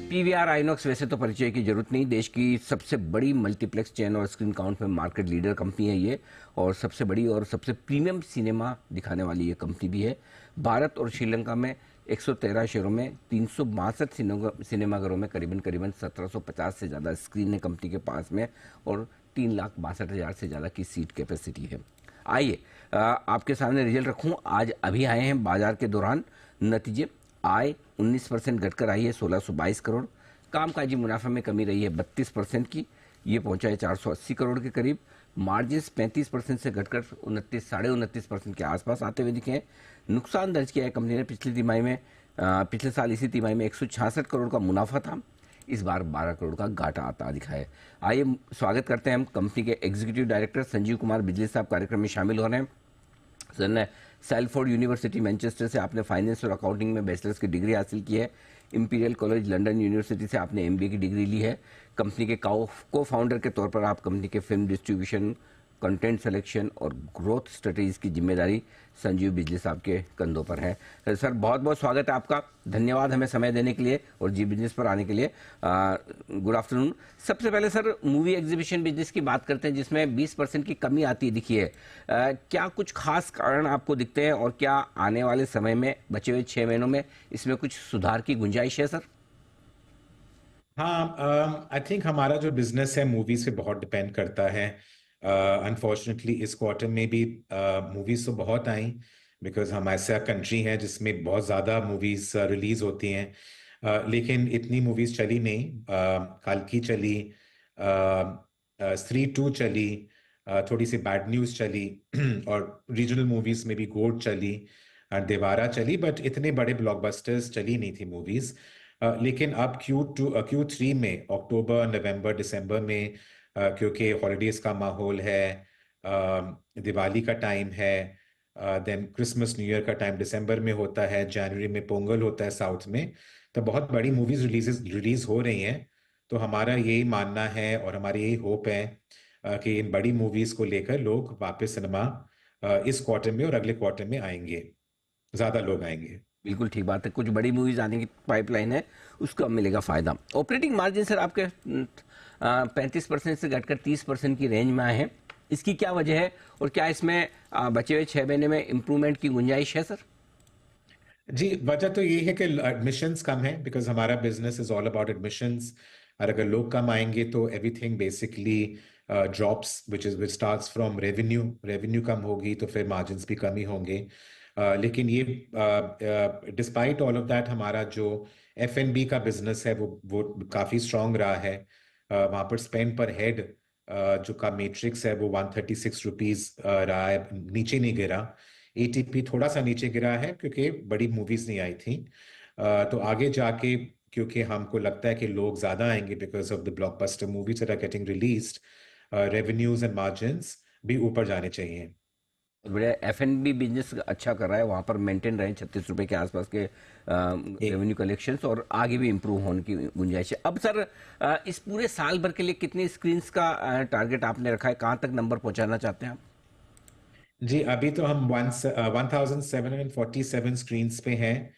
PVR INOX वैसे तो परिचय की जरूरत नहीं, देश की सबसे बड़ी मल्टीप्लेक्स चेन और स्क्रीन काउंट में मार्केट लीडर कंपनी है ये, और सबसे बड़ी और सबसे प्रीमियम सिनेमा दिखाने वाली ये कंपनी भी है। भारत और श्रीलंका में 113 शहरों में 362 सिनेमाघरों में करीबन करीबन 1750 से ज़्यादा स्क्रीन है कंपनी के पास में, और 3,62,000 से ज़्यादा की सीट कैपेसिटी है। आइए आपके सामने रिजल्ट रखूं। आज अभी आए हैं बाजार के दौरान नतीजे। आय 19% घटकर आई है 1622 करोड़। कामकाजी मुनाफा में कमी रही है 32% की, ये पहुंचा है 480 करोड़ के करीब। मार्जिन्स 35% से घटकर 29-29.5% के आसपास आते हुए दिखे हैं। नुकसान दर्ज किया है कंपनी ने पिछली तिमाही में। पिछले साल इसी तिमाही में 166 करोड़ का मुनाफा था, इस बार 12 करोड़ का घाटा आता दिखा है। आइए स्वागत करते हैं हम कंपनी के एग्जीक्यूटिव डायरेक्टर संजीव कुमार बिजली साहब कार्यक्रम में शामिल हो रहे हैं। सर ने सैलफोर्ड यूनिवर्सिटी मैनचेस्टर से आपने फाइनेंस और अकाउंटिंग में बैचलर्स की डिग्री हासिल की है। इंपीरियल कॉलेज लंदन यूनिवर्सिटी से आपने एमबीए की डिग्री ली है। कंपनी के को फाउंडर के तौर पर आप कंपनी के फिल्म डिस्ट्रीब्यूशन, कंटेंट सिलेक्शन और ग्रोथ स्ट्रेटेजीज की जिम्मेदारी संजीव बिजली साहब के कंधों पर है। सर बहुत बहुत स्वागत है आपका, धन्यवाद हमें समय देने के लिए और जी बिजनेस पर आने के लिए। Good afternoon. सबसे पहले सर मूवी एग्जीबिशन बिजनेस की बात करते हैं जिसमें 20% की कमी आती दिखी है। क्या कुछ खास कारण आपको दिखते हैं और क्या आने वाले समय में बचे हुए 6 महीनों में इसमें कुछ सुधार की गुंजाइश है सर? हाँ, आई थिंक हमारा जो बिजनेस है मूवीज पे बहुत डिपेंड करता है। अनफॉर्चुनेटली इस क्वार्टर में भी मूवीज तो बहुत आई, बिकॉज हम ऐसा कंट्री है जिसमें बहुत ज़्यादा मूवीज रिलीज होती हैं। लेकिन इतनी मूवीज चली नहीं। कल्कि चली, स्त्री टू चली, थोड़ी सी बैड न्यूज चली और रीजनल मूवीज में भी गोड चली और देवारा चली, बट इतने बड़े ब्लॉकबस्टर्स चली नहीं थी मूवीज। लेकिन अब Q3 में अक्टूबर नवंबर दिसंबर में, क्योंकि हॉलीडेज का माहौल है, दिवाली का टाइम है, देन क्रिसमस न्यू ईयर का टाइम दिसंबर में होता है, जनवरी में पोंगल होता है साउथ में, तो बहुत बड़ी मूवीज रिलीज हो रही हैं। तो हमारा यही मानना है और हमारी यही होप है कि इन बड़ी मूवीज को लेकर लोग वापस सिनेमा इस क्वार्टर में और अगले क्वार्टर में आएंगे, ज्यादा लोग आएंगे। बिल्कुल ठीक बात है, कुछ बड़ी मूवीज आने की पाइपलाइन है, उसको अब मिलेगा फायदा। ऑपरेटिंग मार्जिन सर आपके 35% से घटकर 30% की रेंज में आए हैं, इसकी क्या वजह है और क्या इसमें बचे हुए 6 महीने में इम्प्रूवमेंट की गुंजाइश है सर? जी, वजह तो ये है कि एडमिशन्स कम है, बिकॉज हमारा business is all about admissions. और अगर लोग कम आएंगे तो everything basically drops, which starts from revenue. Revenue कम होगी तो फिर मार्जिन्स भी कम ही होंगे। लेकिन ये डिस्पाइट ऑल ऑफ दैट हमारा जो F&B का बिजनेस है वो काफ़ी स्ट्रांग रहा है। वहाँ पर स्पेंड पर हेड जो का मैट्रिक्स है वो 136 रुपीज रहा है, नीचे नहीं गिरा। ATP थोड़ा सा नीचे गिरा है क्योंकि बड़ी मूवीज नहीं आई थी। तो आगे जाके क्योंकि हमको लगता है कि लोग ज्यादा आएंगे because of the blockbuster movies that are getting released, revenues and margins भी ऊपर जाने चाहिए। बड़े F&B बिजनेस अच्छा कर रहा है, वहाँ पर मेंटेन रहे 36 रुपए के आसपास के रेवेन्यू कलेक्शंस, और आगे भी इम्प्रूव होने की गुंजाइश है। अब सर इस पूरे साल भर के लिए कितनी स्क्रीन्स का टारगेट आपने रखा है, कहाँ तक नंबर पहुँचाना चाहते हैं आप? जी, अभी तो हम 1747 स्क्रीन पे हैं।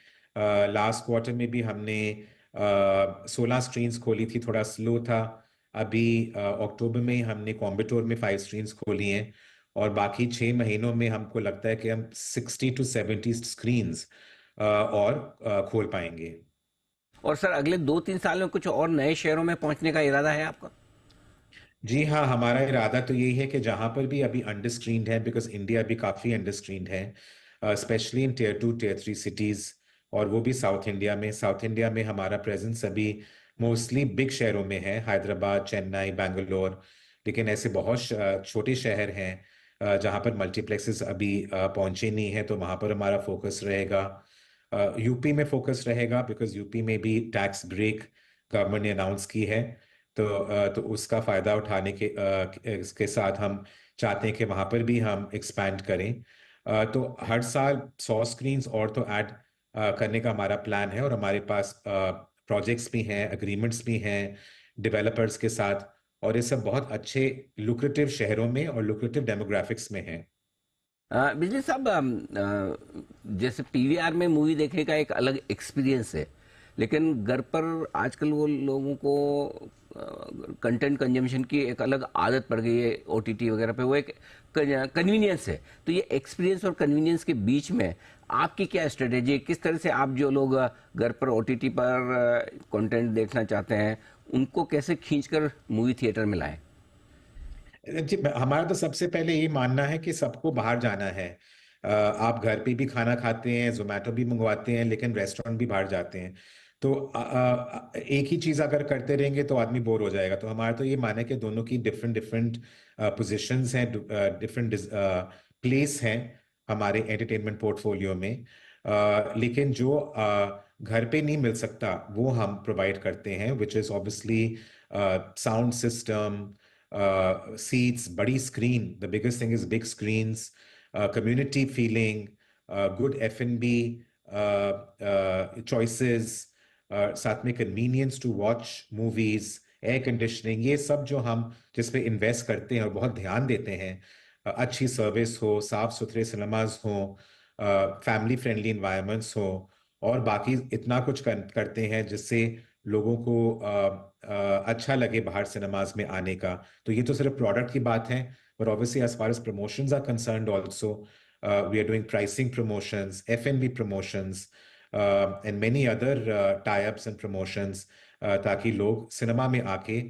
लास्ट क्वार्टर में भी हमने 16 स्क्रीन्स खोली थी, थोड़ा स्लो था। अभी अक्टूबर में हमने कॉम्बेटोर में 5 स्क्रीन्स खोली हैं, और बाकी 6 महीनों में हमको लगता है कि हम 60 to 70 स्क्रीन्स और खोल पाएंगे। और सर अगले 2-3 साल में कुछ और नए शहरों में पहुँचने का इरादा है आपका? जी हाँ, हमारा इरादा तो यही है कि जहाँ पर भी अभी अंडर स्क्रीन्ड है, बिकॉज इंडिया भी काफ़ी अंडर स्क्रीन्ड है, specially in Tier 2 Tier 3 cities, और वो भी साउथ इंडिया में। साउथ इंडिया में हमारा प्रेजेंस अभी मोस्टली बिग शहरों में है, हैदराबाद, चेन्नई, बैंगलोर। लेकिन ऐसे बहुत छोटे शहर हैं जहाँ पर मल्टीप्लेक्सेस अभी पहुँचे नहीं हैं, तो वहाँ पर हमारा फोकस रहेगा। यूपी में फोकस रहेगा बिकॉज यूपी में भी टैक्स ब्रेक गवर्नमेंट ने अनाउंस की है। तो उसका फायदा उठाने के साथ हम चाहते हैं कि वहां पर भी हम एक्सपैंड करें। तो हर साल 100 स्क्रीन्स और तो ऐड करने का हमारा प्लान है, और हमारे पास प्रोजेक्ट्स भी हैं, एग्रीमेंट्स भी हैं डेवलपर्स के साथ, और ये सब बहुत अच्छे लुक्रेटिव शहरों में और लुक्रेटिव डेमोग्राफिक्स में हैं। बिजली साहब, जैसे पीवीआर में मूवी देखने का एक अलग एक्सपीरियंस है, लेकिन घर पर आजकल वो लोगों को कंटेंट कंजम्पशन की एक अलग आदत पड़ गई है ओटीटी वगैरह पे, वो एक कन्वीनियंस है। तो ये एक्सपीरियंस और कन्वीनियंस के बीच में आपकी क्या स्ट्रेटेजी है? किस तरह से आप जो लोग घर पर ओटीटी पर कंटेंट देखना चाहते हैं उनको कैसे खींचकर मूवी थिएटर में लाएं? जी, हमारा तो सबसे पहले ये मानना है कि सबको बाहर जाना है। आप घर पे भी खाना खाते हैं, जोमेटो भी मंगवाते हैं, लेकिन रेस्टोरेंट भी बाहर जाते हैं। तो एक ही चीज अगर करते रहेंगे तो आदमी बोर हो जाएगा। तो हमारा तो ये मानना है कि दोनों की डिफरेंट डिफरेंट पोजीशंस हैं, डिफरेंट प्लेस हैं हमारे एंटरटेनमेंट पोर्टफोलियो में। लेकिन जो घर पे नहीं मिल सकता वो हम प्रोवाइड करते हैं, which is obviously sound system, seats, बड़ी screen, the biggest thing is big screens, community feeling, good F&B choices, साथ में convenience to watch movies, air conditioning, ये सब जो हम जिस पे इन्वेस्ट करते हैं और बहुत ध्यान देते हैं, अच्छी सर्विस हो, साफ सुथरे सिनेमाज हो, फैमिली फ्रेंडली इन्वायरमेंट्स हो, और बाकी इतना कुछ करते हैं जिससे लोगों को अच्छा लगे बाहर सिनेमाज में आने का। तो ये तो सिर्फ प्रोडक्ट की बात है, but obviously as far as promotions are concerned also, we are doing pricing promotions, F&B promotions, and many other tie-ups and promotions, ताकि लोग सिनेमा में आके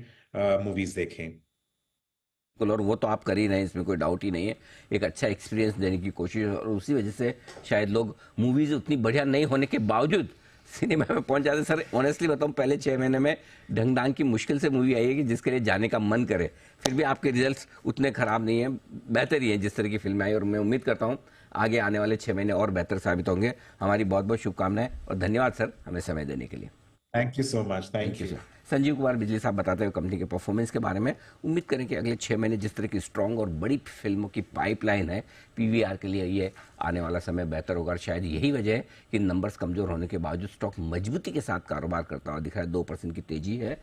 मूवीज देखें। बिल्कुल, और वो तो आप कर ही रहे हैं, इसमें कोई डाउट ही नहीं है। एक अच्छा एक्सपीरियंस देने की कोशिश, और उसी वजह से शायद लोग मूवीज उतनी बढ़िया नहीं होने के बावजूद सिनेमा में पहुंच जाते हैं। सर ऑनेस्टली बताऊं, पहले 6 महीने में ढंग ढांग की मुश्किल से मूवी आई है कि जिसके लिए जाने का मन करे, फिर भी आपके रिजल्ट्स उतने खराब नहीं हैं, बेहतर ही हैं जिस तरह की फिल्में आई। और मैं उम्मीद करता हूँ आगे आने वाले 6 महीने और बेहतर साबित होंगे। हमारी बहुत बहुत शुभकामनाएं और धन्यवाद सर हमें समय देने के लिए। Thank you so much. Thank thank you you. Sir. Sanjeev Kumar बिजली साहब बताते हुए कंपनी के परफॉर्मेंस के बारे में। उम्मीद करें कि अगले 6 महीने जिस तरह की स्ट्रांग और बड़ी फिल्मों की पाइपलाइन है पीवीआर के लिए, ये आने वाला समय बेहतर होगा। और शायद यही वजह है कि नंबर्स कमजोर होने के बावजूद स्टॉक मजबूती के साथ कारोबार करता हुआ दिख रहा है। 2% की तेजी है।